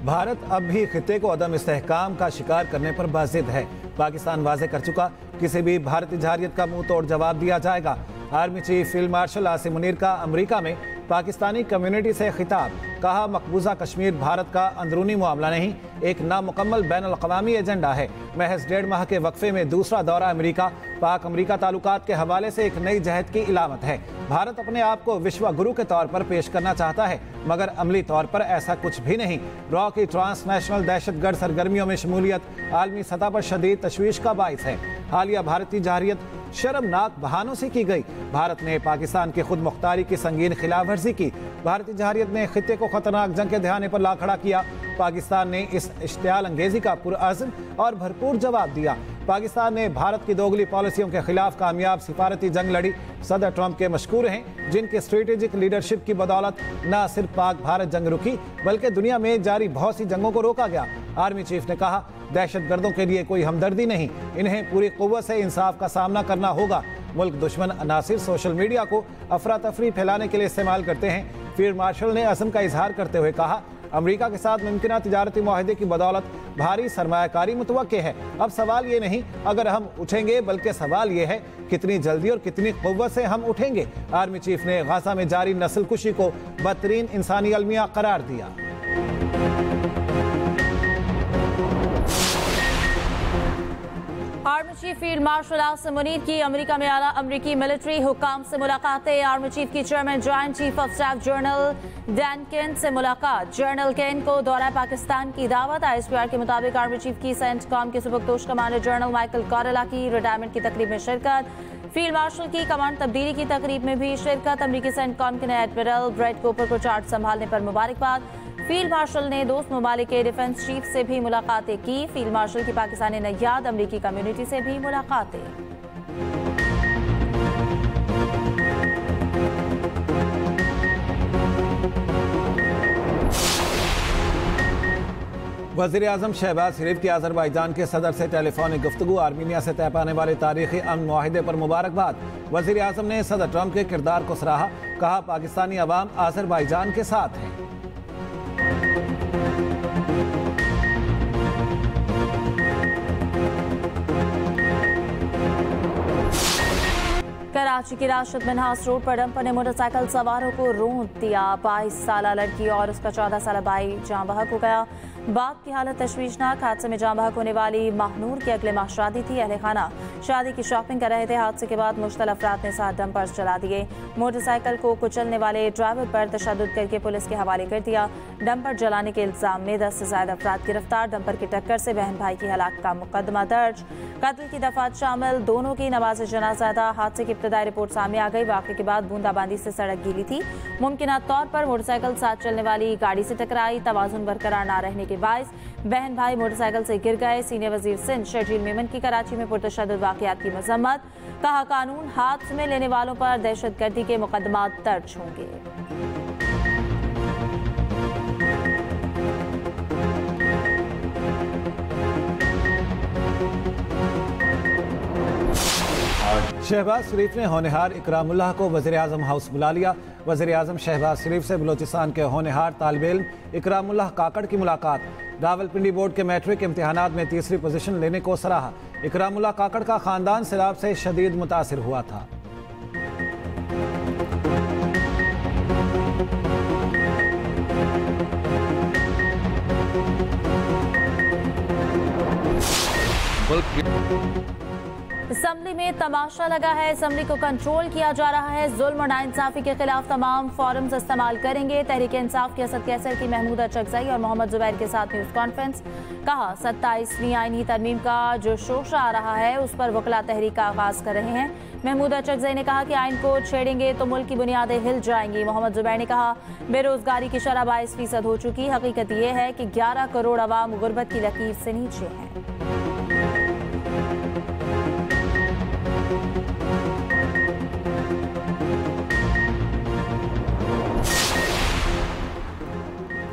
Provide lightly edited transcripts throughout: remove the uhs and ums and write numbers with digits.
भारत अब भी खित्ते को अदम इस्तेहकाम का शिकार करने पर बाजिद है। पाकिस्तान वाजे कर चुका, किसी भी भारतीय जरहरियत का मुंह तोड़ जवाब दिया जाएगा। Army chief field marshal Asim Munir का अमेरिका में पाकिस्तानी कम्युनिटी से खिताब, कहा मकबूजा कश्मीर भारत का अंदरूनी मामला नहीं, एक नामुकम्मल बैनुल-अक़वामी एजेंडा है। महज 1.5 माह के वक्फे में दूसरा दौरा अमेरिका, पाक अमेरिका ताल्लुकात के हवाले से एक नई जहद की इलामत है। भारत अपने आप को विश्व गुरु के तौर पर पेश करना चाहता है, मगर अमली तौर पर ऐसा कुछ भी नहीं। रॉ की ट्रांसनेशनल दहशतगर्द सरगर्मियों में शमूलियत आलमी सतह पर शदीद तशवीश का बाइस है। हालिया भारतीय जरहरियत शर्मनाक बहानों से की गई। भारत ने पाकिस्तान की खुद मुख्तारी की संगीन खिलाफ वर्जी की। भारतीय जरहरियत ने खित्ते को खतरनाक जंग के ध्यान पर ला खड़ा किया। पाकिस्तान ने इस इश्तियाल अंगेजी का पुरअज़्म और भरपूर जवाब दिया। पाकिस्तान ने भारत की दोगली पॉलिसियों के खिलाफ कामयाब सिफारती जंग लड़ी। सदर ट्रंप के मशकूर हैं, जिनके स्ट्रेटेजिक लीडरशिप की बदौलत न सिर्फ पाक भारत जंग रुकी, बल्कि दुनिया में जारी बहुत सी जंगों को रोका गया। आर्मी चीफ ने कहा, दहशतगर्दों के लिए कोई हमदर्दी नहीं, इन्हें पूरी कुव्वत से इंसाफ का सामना करना होगा। मुल्क दुश्मन अनासिर सोशल मीडिया को अफरा तफरी फैलाने के लिए इस्तेमाल करते हैं। फील्ड मार्शल ने अज़म का इजहार करते हुए कहा, अमेरिका के साथ मुमकिन तिजारती मुआहदे की बदौलत भारी सरमायाकारी मुतवक्के है। अब सवाल ये नहीं अगर हम उठेंगे, बल्कि सवाल ये है कितनी जल्दी और कितनी कुव्वत से हम उठेंगे। आर्मी चीफ ने गाजा में जारी नस्ल कुशी को बदतरीन इंसानी अलमिया करार दिया। Army chief field marshal Asim Munir की अमेरिका में आला अमेरिकी मिलिट्री हुकाम से मुलाकातें। आर्मी चीफ की chairman joint chief of staff general Dan Caine से मुलाकात। जनरल केन को दौरा पाकिस्तान की दावत। ISPR के मुताबिक आर्मी चीफ की सेंटकॉम के सुबकदोश कमांडर जनरल माइकल कॉरेला की रिटायरमेंट की तकरीब में शिरकत। फील्ड मार्शल की कमांड तब्दीली की तकरीब में भी शिरकत। अमेरिकी सेंटकॉम के नए एडमिरल ब्रेट कूपर को चार्ज संभालने पर मुबारकबाद। फील्ड मार्शल ने दोस्त ममालिक के डिफेंस चीफ से भी मुलाकातें की। फील्ड मार्शल की पाकिस्तानी नैयाद अमरीकी कम्युनिटी से भी मुलाकातें। वज़ीर आज़म शहबाज शरीफ की अज़रबैजान के सदर से टेलीफोनिक गुफ्तगू। आर्मीनिया से तय पाने वाले तारीखी अमन मुआहिदे पर मुबारकबाद। वज़ीर आज़म ने सदर ट्रंप के किरदार को सराहा, कहा पाकिस्तानी अवाम अज़रबैजान के साथ है। कराची की राशिद मिन्हास रोड पर डंपर ने मोटरसाइकिल सवारों को रौंद दिया। 22 साल लड़की और उसका 14 साल भाई जाँ बहक हो गया। बाप की हालत तशवीशनाक। हादसे में जाँ बहक होने वाली महनूर की अगले माह शादी थी। अहले खाना शादी की शॉपिंग कर रहे थे। हादसे के बाद मुश्तल अफराद ने 7 डंपर्स चला दिए। मोटरसाइकिल को कुचलने वाले ड्राइवर पर तशद्दुद करके पुलिस के हवाले कर दिया। डंपर जलाने के इल्जाम में 10 से ज्यादा अफराद गिरफ्तार। डंपर की टक्कर से बहन भाई की हलाक का मुकदमा दर्ज। कत्ल की दफात शामिल दोनों की नमाज जनाजा अदा। हादसे की इब्तदाई रिपोर्ट सामने आ गई। वाक़े के बाद बूंदाबांदी से सड़क गीली थी। मुमकिन तौर पर मोटरसाइकिल साथ चलने वाली गाड़ी से टकराई। तवाज़ुन बरकरार न रहने के बायस बहन भाई मोटरसाइकिल से गिर गए। सीनियर वजीर सिंध शर्जील मेमन की कराची में पुरतशद्दुद वाक़यात की मजम्मत। कहा, कानून हाथ में लेने वालों पर दहशतगर्दी के मुकदमा दर्ज होंगे। शहबाज शरीफ ने होनहार इकरामुल्लाह को वज़ीर आज़म हाउस बुला लिया। वज़ीर आज़म शहबाज शरीफ से बलोचिस्तान के होनहार तालिब इल्म इकरामुल्लाह काकड़ की मुलाकात। रावलपिंडी बोर्ड के मैट्रिक इम्तिहानात में तीसरी पोजीशन लेने को सराहा। इकरामुल्लाह काकड़ का खानदान सैलाब से शदीद मुतासिर हुआ था। असम्बली में तमाशा लगा है। असम्बली को कंट्रोल किया जा रहा है। जुल्म और नाइंसाफी के खिलाफ तमाम फोरम्स इस्तेमाल करेंगे। तहरीक इंसाफ के असद कैसर की महमूद अचकज़ई और मोहम्मद जुबैर के साथ न्यूज़ कॉन्फ्रेंस। कहा, 27वीं आईनी तरमीम का जो शोशा आ रहा है उस पर वकला तहरीक का आगाज कर रहे हैं। महमूद अचकज़ई ने कहा कि आइन को छेड़ेंगे तो मुल्क की बुनियादें हिल जाएंगी। मोहम्मद जुबैर ने कहा, बेरोजगारी की शरह 22% हो चुकी। हकीकत यह है कि 11 करोड़ अवाम गुर्बत की लकीर से नीचे हैं।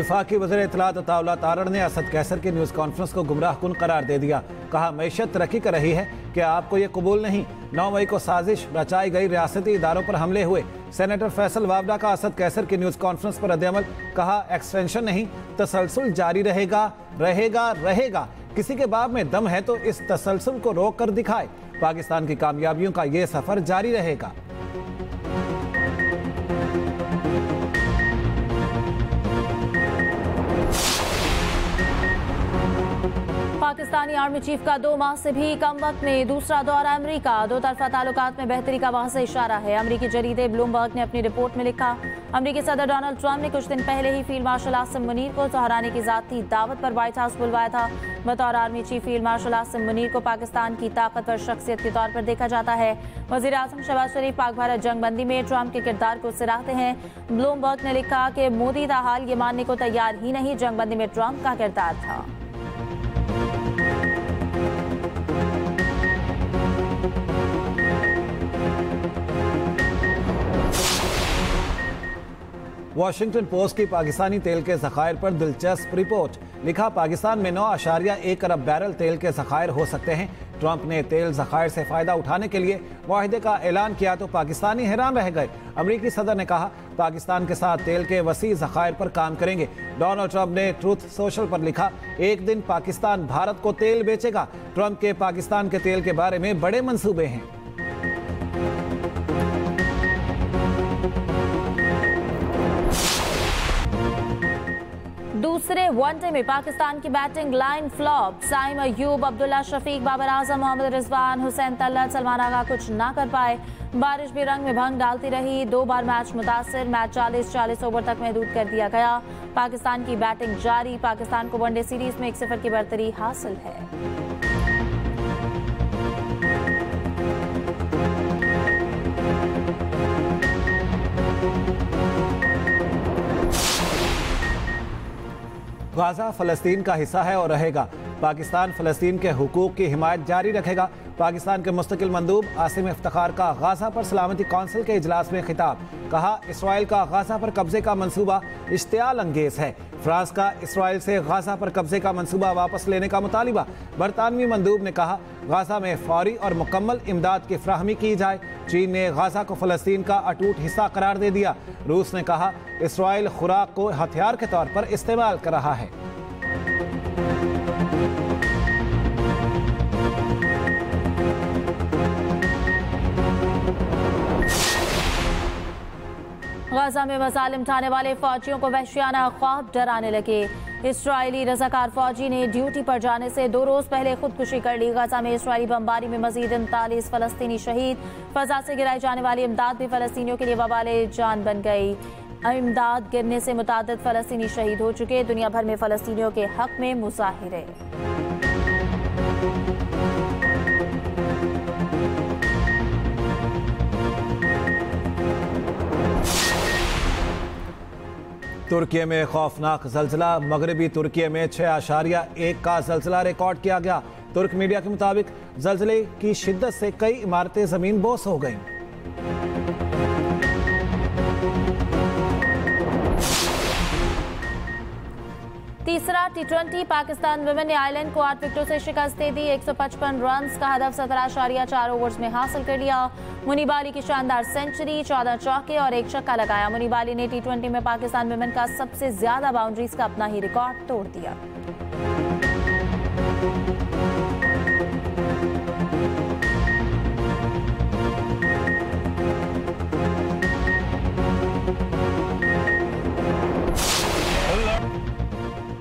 विफाकी वज़ीर इत्तलात अताउल्लाह तारड़ ने असद कैसर की न्यूज़ कॉन्फ्रेंस को गुमराहकुन करार दे दिया। कहा, मईशत तरक्की कर रही है कि आपको ये कबूल नहीं। 9 मई को साजिश रचाई गई, रियासती इदारों पर हमले हुए। सेनेटर फैसल वावडा का असद कैसर की न्यूज़ कॉन्फ्रेंस पर रद्द-ए-अमल। कहा, एक्सटेंशन नहीं, तसलसल जारी रहेगा, रहेगा रहेगा। किसी के बाप में दम है तो इस तसलसल को रोक कर दिखाए। पाकिस्तान की कामयाबियों का ये सफर जारी रहेगा। पाकिस्तानी आर्मी चीफ का 2 माह से भी कम वक्त में दूसरा दौरा अमेरिका। दो तरफा ताल्लुकात में बेहतरी का वाज़ेह इशारा है। अमेरिकी जरीदे ब्लूमबर्ग ने अपनी रिपोर्ट में लिखा, अमेरिकी सदर डोनाल्ड ट्रंप ने कुछ दिन पहले ही फील्ड मार्शल आसिम मुनीर को सहाराने की जाती दावत पर व्हाइट हाउस बुलवाया था। बतौर army chief field marshal Asim Munir को पाकिस्तान की ताकतवर शख्सियत के तौर पर देखा जाता है। वज़ीर आज़म शहबाज शरीफ पाक भारत जंगबंदी में ट्रंप के किरदार को सराहते हैं। ब्लूमबर्ग ने लिखा कि मोदी ताहाल ये मानने को तैयार ही नहीं जंगबंदी में ट्रंप का किरदार था। वॉशिंगटन पोस्ट की पाकिस्तानी तेल के ज़खायर पर दिलचस्प रिपोर्ट। लिखा, पाकिस्तान में 9.1 अरब बैरल तेल के ज़खायर हो सकते हैं। ट्रंप ने तेल ज़खायर से फ़ायदा उठाने के लिए मुआहदे का ऐलान किया तो पाकिस्तानी हैरान रह गए। अमरीकी सदर ने कहा, पाकिस्तान के साथ तेल के वसी ज़खायर पर काम करेंगे। डोनाल्ड ट्रंप ने ट्रूथ सोशल पर लिखा, एक दिन पाकिस्तान भारत को तेल बेचेगा। ट्रंप के पाकिस्तान के तेल के बारे में बड़े मंसूबे हैं। दूसरे वनडे में पाकिस्तान की batting line flop. Saim Ayub, Abdullah Shafique, Babar Azam, Mohammad Rizwan, Hussain Talat, Salman Agha कुछ ना कर पाए। बारिश भी रंग में भंग डालती रही। 2 बार मैच मुतासिर। मैच 40 ओवर तक महदूद कर दिया गया। पाकिस्तान की बैटिंग जारी। पाकिस्तान को वनडे सीरीज में 1-0 की बढ़तरी हासिल है। गाजा फ़लस्तीन का हिस्सा है और रहेगा। पाकिस्तान फ़लस्तीन के हुकूक की हिमायत जारी रखेगा। पाकिस्तान के मुस्तकिल मंदूब आसिम इफ्तिखार का गाजा पर सलामती कौंसिल के इजलास में खिताब। कहा, इसराइल का गाजा पर कब्जे का मंसूबा इश्तियाल अंगेज है। फ्रांस का इसराइल से गाजा पर कब्जे का मंसूबा वापस लेने का मुतालिबा। बरतानवी मंदूब ने कहा, गाजा में फौरी और मुकम्मल इमदाद की फ्राहमी की जाए। चीन ने गाजा को फ़लस्तीन का अटूट हिस्सा करार दे दिया। रूस ने कहा, इसराइल खुराक को हथियार के तौर पर इस्तेमाल कर रहा है। गाजा में मजालिम ढाने वाले फौजियों को वहशियाना ख्वाब डराने लगे। इस्राइली रज़ाकार फौजी ने ड्यूटी पर जाने से 2 रोज पहले खुदकुशी कर ली। गाजा में इस्राइली बमबारी में मजीद 39 फ़लस्तीनी शहीद। फजा से गिराई जाने वाली इमदाद भी फ़लस्तीनियों के लिए वबाले जान बन गई। इमदाद गिरने से मुतादिद फ़लस्तीनी शहीद हो चुके। दुनिया भर में फ़लस्तीनियों के हक में मुज़ाहिरे। तुर्की में खौफनाक जल्जला। मगरबी तुर्की में 6.1 का जल्जला रिकॉर्ड किया गया। तुर्क मीडिया के मुताबिक जल्जले की शिद्दत से कई इमारतें जमीन बोस हो गईं। तीसरा T20 पाकिस्तान वुमेन ने आयरलैंड को 8 विकेटों से शिकस्त दे दी। 155 रन का हदफ 17.4 ओवर्स में हासिल कर लिया। मुनीब अली की शानदार सेंचुरी, 14 चौके और 1 छक्का लगाया। मुनीब अली ने T20 में पाकिस्तान वुमेन का सबसे ज्यादा बाउंड्रीज का अपना ही रिकॉर्ड तोड़ दिया।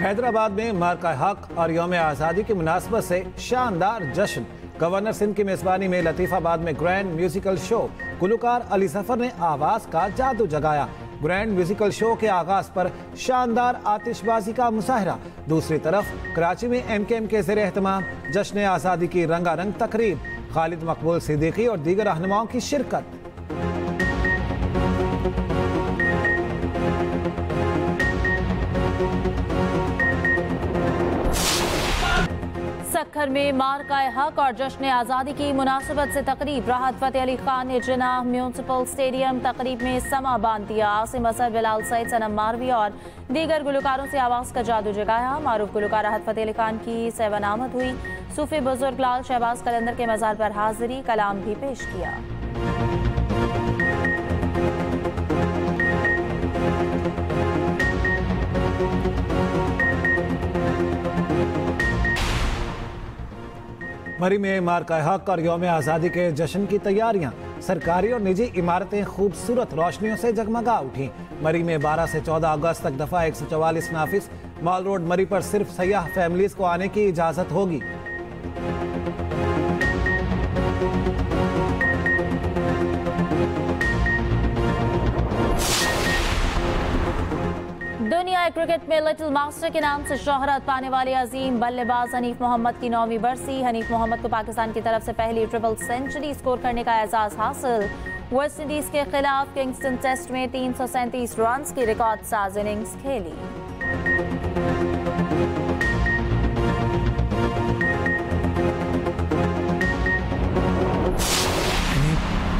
हैदराबाद में मार्का हक और यौम आज़ादी की मुनासबत से शानदार जश्न। गवर्नर सिंध की मेज़बानी में लतीफ़ाबाद में grand musical show. Gulkar Ali Zafar ने आवाज़ का जादू जगाया। ग्रैंड म्यूजिकल शो के आगाज़ पर शानदार आतिशबाजी का मुजाहरा। दूसरी तरफ कराची में MKM के ज़ेर एहतमाम जश्न आज़ादी की रंगारंग तकरीब। खालिद मकबूल सिद्दीकी और दीगर रहनुमाओं की शिरकत। सक्खर में मार्का हक और जश्न आज़ादी की मुनासिबत से तकरीब। राहत फ़तेह अली खान ने जिन्ना म्यूनसिपल स्टेडियम तकरीब में समा बांध दिया। आसिम असद, बिलाल सईद, सनम मारवी और दीगर गुलकारों से आवाज़ का जादू जगाया। मारूफ गुलकार राहत फ़तेह अली खान की सेवन आमद हुई। सूफी बुजुर्ग लाल शहबाज कलंदर के मज़ार पर हाजिरी, कलाम भी पेश किया। मरी में मार्का हक और यौम आज़ादी के जश्न की तैयारियां। सरकारी और निजी इमारतें खूबसूरत रोशनियों से जगमगा उठी। मरी में 12 से 14 अगस्त तक दफ़ा 144 नाफिज। मॉल रोड मरी पर सिर्फ सयाह फैमिलीज को आने की इजाज़त होगी। दुनिया क्रिकेट में लिटिल मास्टर के नाम से शोहरत पाने वाले अजीम बल्लेबाज हनीफ मोहम्मद की 9वीं बरसी। हनीफ मोहम्मद को पाकिस्तान की तरफ से पहली ट्रिपल सेंचुरी स्कोर करने का एजाज हासिल। वेस्ट इंडीज के खिलाफ किंगस्टन टेस्ट में 337 रन की रिकॉर्ड साज इनिंग्स खेली।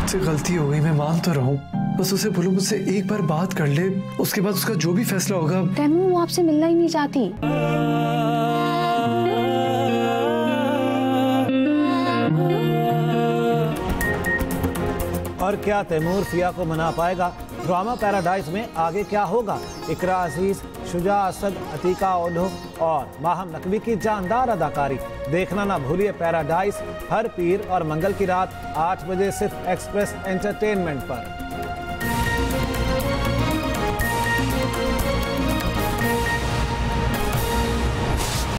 मुझसे गलती हो गई, मैं मान तो रहा हूँ, बस उसे बोलो मुझसे एक बार बात कर ले, उसके बाद उसका जो भी फैसला होगा। तैमूर, वो आपसे मिलना ही नहीं चाहती। और क्या तैमूर फिया को मना पाएगा? ड्रामा पैराडाइज में आगे क्या होगा? इकरा अजीज, शुजा असद, अतीका ओल्हो और माहम नकवी की जानदार अदाकारी। देखना ना भूलिए पैराडाइज हर पीर और मंगल की रात 8 बजे सिर्फ एक्सप्रेस एंटरटेनमेंट पर।